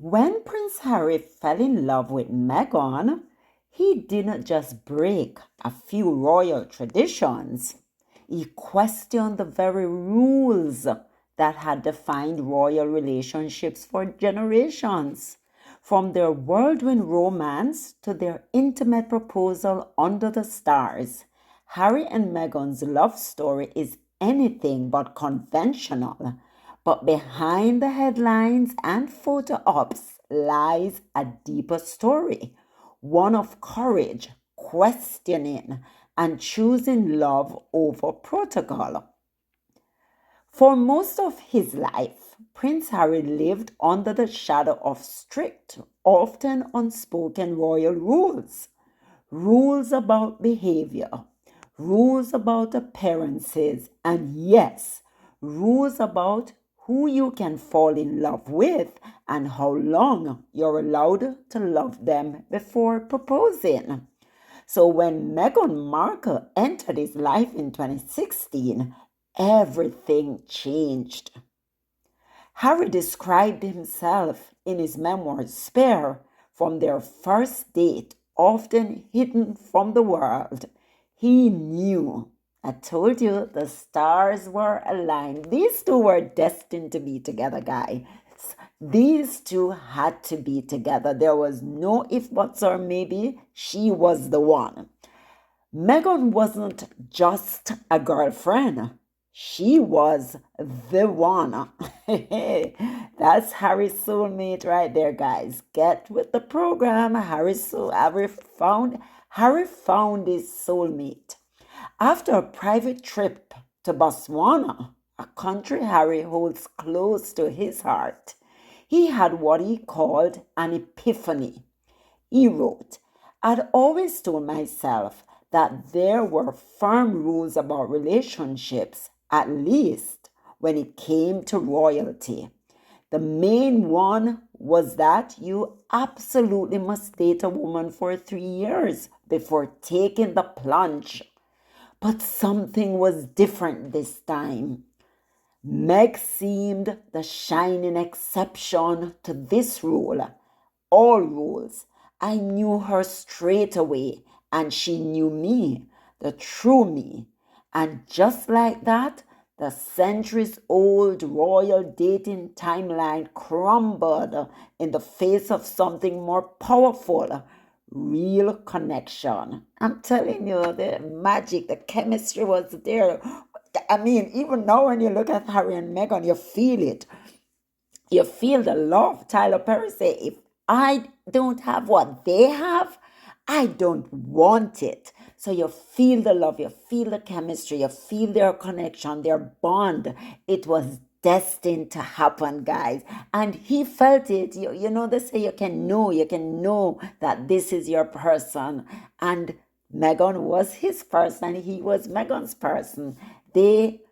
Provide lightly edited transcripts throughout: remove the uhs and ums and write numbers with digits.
When Prince Harry fell in love with Meghan, he didn't just break a few royal traditions, he questioned the very rules that had defined royal relationships for generations. From their whirlwind romance to their intimate proposal under the stars, Harry and Meghan's love story is anything but conventional. But behind the headlines and photo ops lies a deeper story, one of courage, questioning, and choosing love over protocol. For most of his life, Prince Harry lived under the shadow of strict, often unspoken royal rules. Rules about behavior, rules about appearances, and yes, rules about who you can fall in love with and how long you're allowed to love them before proposing. So when Meghan Markle entered his life in 2016, everything changed. Harry described himself in his memoir Spare from their first date, often hidden from the world. He knew. I told you the stars were aligned. These two were destined to be together, guys. These two had to be together. There was no if, buts, or maybe. She was the one. Meghan wasn't just a girlfriend. She was the one. That's Harry's soulmate right there, guys. Get with the program. Harry found his soulmate. After a private trip to Botswana, a country Harry holds close to his heart, he had what he called an epiphany. He wrote, I'd always told myself that there were firm rules about relationships, at least when it came to royalty. The main one was that you absolutely must date a woman for 3 years before taking the plunge. But something was different this time. Meg seemed the shining exception to this rule. All rules. I knew her straight away, and she knew me, the true me. And just like that, the centuries old royal dating timeline crumbled in the face of something more powerful, real connection. I'm telling you, the magic, the chemistry was there. I mean, even now when you look at Harry and Meghan, you feel it. You feel the love. Tyler Perry say, if I don't have what they have, I don't want it. So you feel the love, you feel the chemistry, you feel their connection, their bond. It was destined to happen, guys. And he felt it. You know, they say you can know that this is your person. And Meghan was his person, he was Meghan's person. They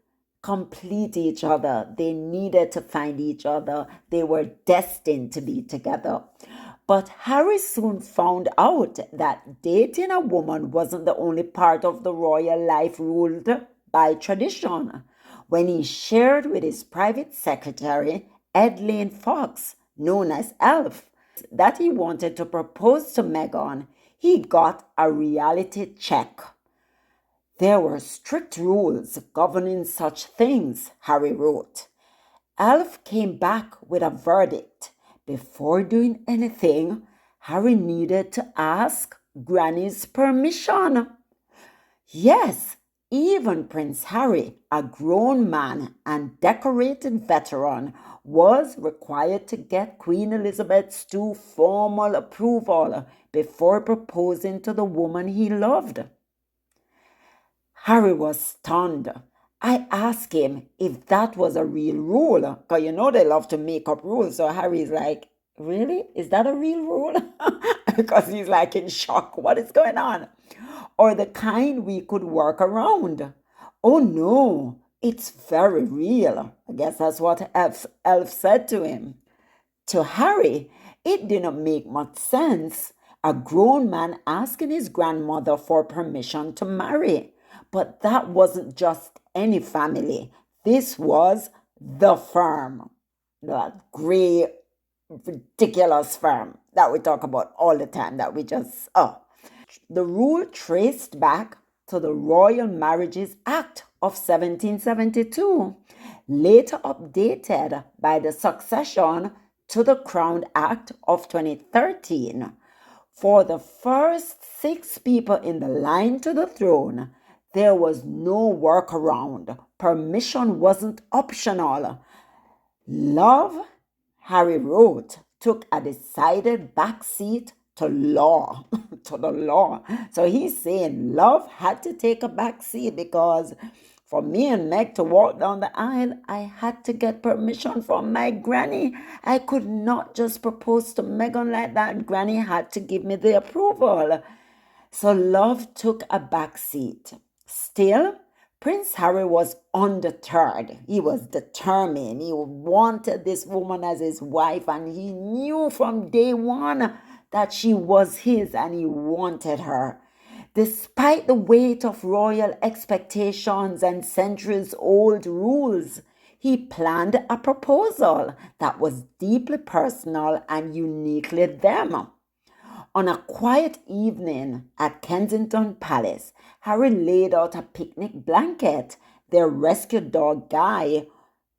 complete each other. They needed to find each other. They were destined to be together. But Harry soon found out that dating a woman wasn't the only part of the royal life ruled by tradition. When he shared with his private secretary, Edlene Fox, known as Elf, that he wanted to propose to Meghan, he got a reality check. There were strict rules governing such things, Harry wrote. Alf came back with a verdict. Before doing anything, Harry needed to ask Granny's permission. Yes, even Prince Harry, a grown man and decorated veteran, was required to get Queen Elizabeth's formal approval before proposing to the woman he loved. Harry was stunned. I asked him if that was a real rule, because you know they love to make up rules. So Harry's like, really? Is that a real rule? Because he's like in shock. What is going on? Or the kind we could work around. Oh no, it's very real. I guess that's what Elf said to him. To Harry, it didn't make much sense. A grown man asking his grandmother for permission to marry. But that wasn't just any family. This was the firm. That gray ridiculous firm that we talk about all the time that we just, oh. The rule traced back to the Royal Marriages Act of 1772, later updated by the Succession to the Crown Act of 2013. For the first 6 people in the line to the throne, there was no workaround. Permission wasn't optional. Love, Harry wrote, took a decided backseat to law, to the law. So he's saying love had to take a backseat because for me and Meg to walk down the aisle, I had to get permission from my granny. I could not just propose to Megan like that. Granny had to give me the approval. So love took a backseat. Still, Prince Harry was undeterred. He was determined. He wanted this woman as his wife, and he knew from day one that she was his and he wanted her. Despite the weight of royal expectations and centuries old rules, he planned a proposal that was deeply personal and uniquely them. On a quiet evening at Kensington Palace, Harry laid out a picnic blanket. Their rescue dog, Guy,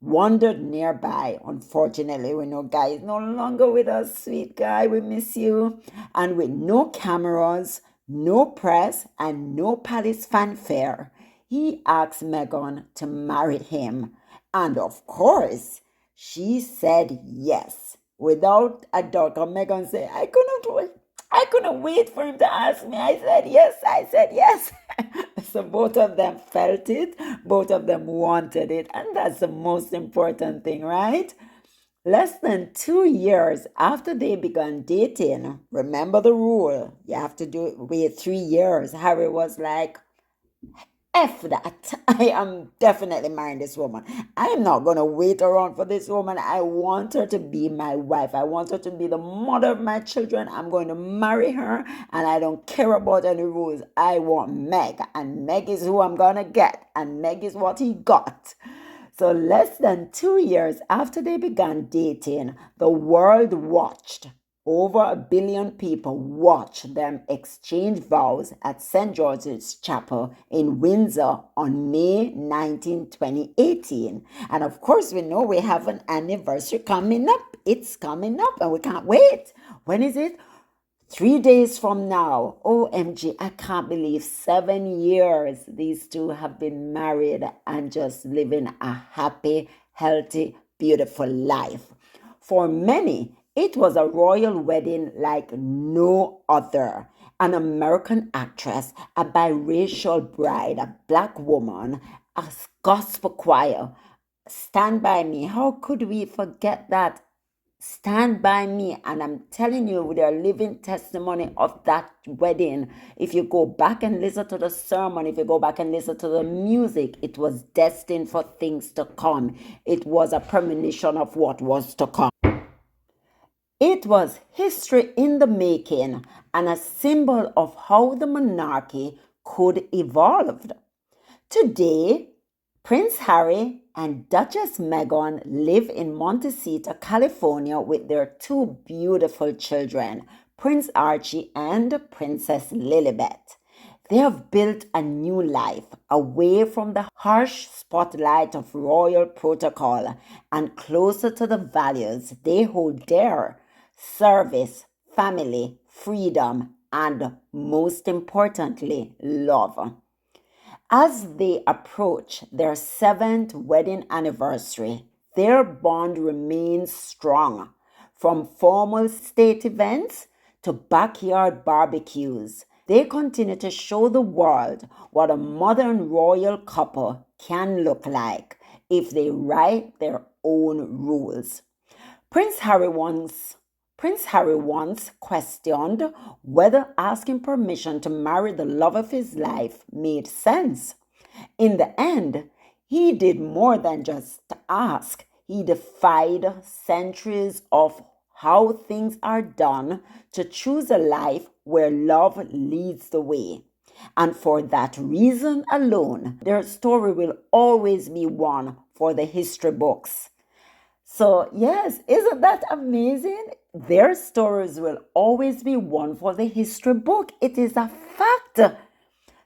wandered nearby. Unfortunately, we know Guy is no longer with us. Sweet Guy, we miss you. And with no cameras, no press, and no palace fanfare, he asked Meghan to marry him. And of course, she said yes. Without a doubt, Meghan said, I couldn't wait for him to ask me. I said yes. I said yes. So both of them felt it. Both of them wanted it. And that's the most important thing, right? Less than 2 years after they began dating, remember the rule. You have to wait 3 years. Harry was like, F that. I am definitely marrying this woman. I am not going to wait around for this woman. I want her to be my wife. I want her to be the mother of my children. I'm going to marry her and I don't care about any rules. I want Meg, and Meg is who I'm going to get, and Meg is what he got. So less than 2 years after they began dating, the world watched. Over 1 billion people watched them exchange vows at St. George's Chapel in Windsor on May 19, 2018. And of course, we know we have an anniversary coming up. It's coming up and we can't wait. When is it? 3 days from now. OMG, I can't believe 7 years these two have been married and just living a happy, healthy, beautiful life. For many, it was a royal wedding like no other. An American actress, a biracial bride, a black woman, a gospel choir. Stand by me. How could we forget that? Stand by me, and I'm telling you, with a living testimony of that wedding. If you go back and listen to the sermon, if you go back and listen to the music, it was destined for things to come. It was a premonition of what was to come. It was history in the making and a symbol of how the monarchy could evolve. Today, Prince Harry and Duchess Meghan live in Montecito, California with their 2 beautiful children, Prince Archie and Princess Lilibet. They have built a new life away from the harsh spotlight of royal protocol and closer to the values they hold dear: service, family, freedom, and most importantly, love. As they approach their 7th wedding anniversary, their bond remains strong. From formal state events to backyard barbecues, they continue to show the world what a modern royal couple can look like if they write their own rules. Prince Harry once questioned whether asking permission to marry the love of his life made sense. In the end, he did more than just ask. He defied centuries of how things are done to choose a life where love leads the way. And for that reason alone, their story will always be one for the history books. So, yes, isn't that amazing? Their stories will always be one for the history book. It is a fact.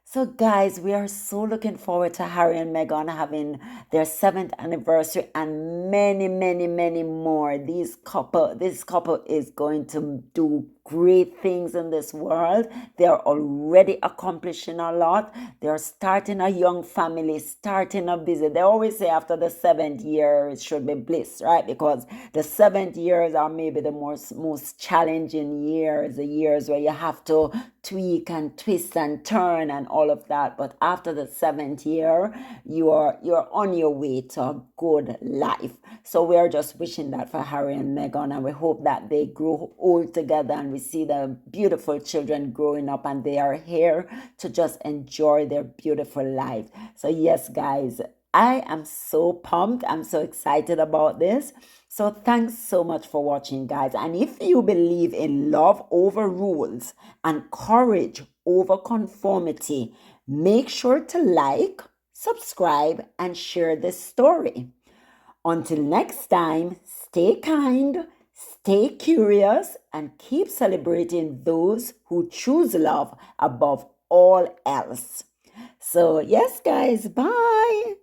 So, guys, we are so looking forward to Harry and Meghan having their seventh anniversary and many, many, many more. This couple is going to do great things in this world. They are already accomplishing a lot. They are starting a young family, starting a business. They always say after the seventh year it should be bliss, right? Because the seventh years are maybe the most challenging years, the years where you have to tweak and twist and turn and all of that. But after the seventh year, you're on your way to a good life. So we are just wishing that for Harry and Meghan, and we hope that they grow old together and we see the beautiful children growing up and they are here to just enjoy their beautiful life. So yes, guys, I am so pumped. I'm so excited about this. So thanks so much for watching, guys. And if you believe in love over rules and courage over conformity, make sure to like, subscribe, and share this story. Until next time, stay kind, stay curious, and keep celebrating those who choose love above all else. So, yes, guys, bye.